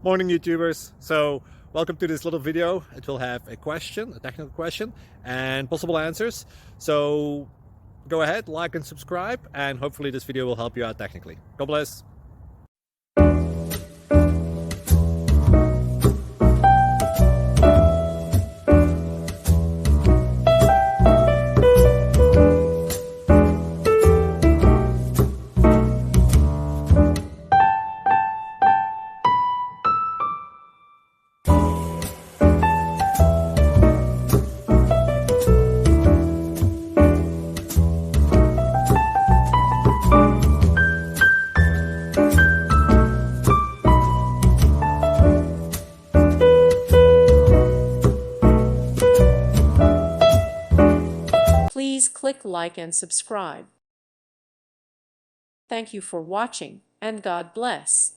Morning YouTubers. So welcome to this little video. It will have a question, a technical question, and possible answers. So go ahead, like and subscribe, and hopefully this video will help you out technically. God bless. Please click like and subscribe. Thank you for watching, and God bless.